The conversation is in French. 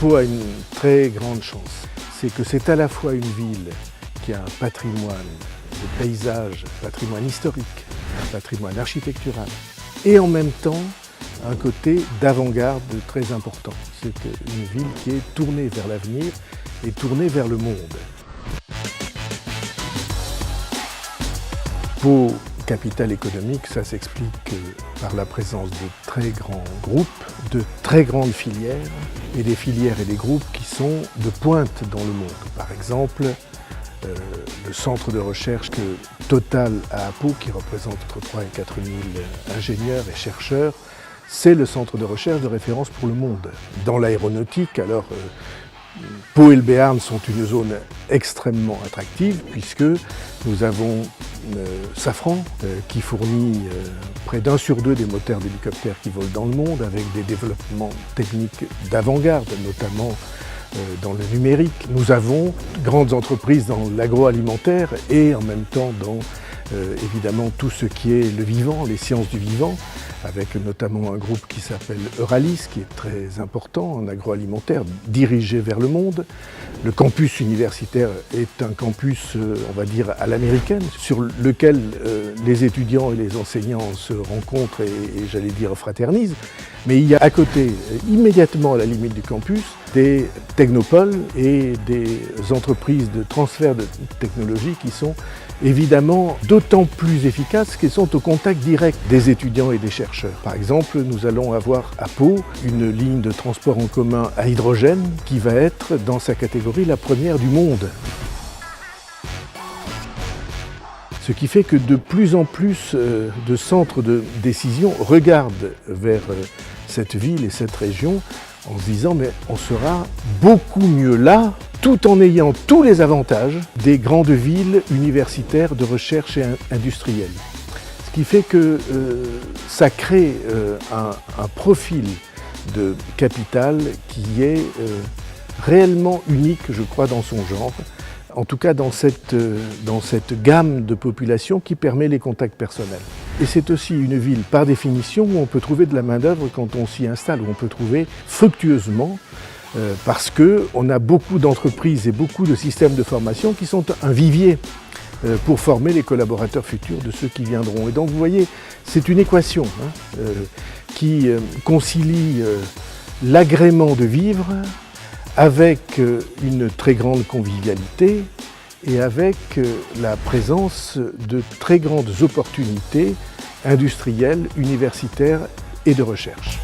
Pau a une très grande chance. C'est que c'est à la fois une ville qui a un patrimoine de paysage, un patrimoine historique, un patrimoine architectural, et en même temps un côté d'avant-garde très important. C'est une ville qui est tournée vers l'avenir et tournée vers le monde. Pau, capitale économique, ça s'explique par la présence de très grands groupes, de très grandes filières, et des filières et des groupes qui sont de pointe dans le monde. Par exemple, le centre de recherche Total a à Pau, qui représente entre 3 et 4 000 ingénieurs et chercheurs, c'est le centre de recherche de référence pour le monde. Dans l'aéronautique, alors, Pau et le Béarn sont une zone extrêmement attractive puisque nous avons Safran qui fournit près d'1 sur 2 des moteurs d'hélicoptères qui volent dans le monde avec des développements techniques d'avant-garde, notamment dans le numérique. Nous avons de grandes entreprises dans l'agroalimentaire et en même temps dans évidemment tout ce qui est le vivant, les sciences du vivant, avec notamment un groupe qui s'appelle Euralis, qui est très important en agroalimentaire, dirigé vers le monde. Le campus universitaire est un campus, on va dire, à l'américaine, sur lequel les étudiants et les enseignants se rencontrent et j'allais dire, fraternisent. Mais il y a à côté, immédiatement à la limite du campus, des technopoles et des entreprises de transfert de technologie qui sont évidemment d'autant plus efficaces qu'elles sont au contact direct des étudiants et des chercheurs. Par exemple, nous allons avoir à Pau une ligne de transport en commun à hydrogène qui va être dans sa catégorie la première du monde. Ce qui fait que de plus en plus de centres de décision regardent vers cette ville et cette région en se disant mais on sera beaucoup mieux là, tout en ayant tous les avantages des grandes villes universitaires de recherche et industrielles. Ce qui fait que ça crée un profil de capitale qui est réellement unique, je crois, dans son genre. En tout cas dans cette gamme de population qui permet les contacts personnels. Et c'est aussi une ville, par définition, où on peut trouver de la main-d'œuvre quand on s'y installe, où on peut trouver fructueusement, parce qu'on a beaucoup d'entreprises et beaucoup de systèmes de formation qui sont un vivier pour former les collaborateurs futurs de ceux qui viendront. Et donc vous voyez, c'est une équation qui concilie l'agrément de vivre avec une très grande convivialité et avec la présence de très grandes opportunités industrielles, universitaires et de recherche.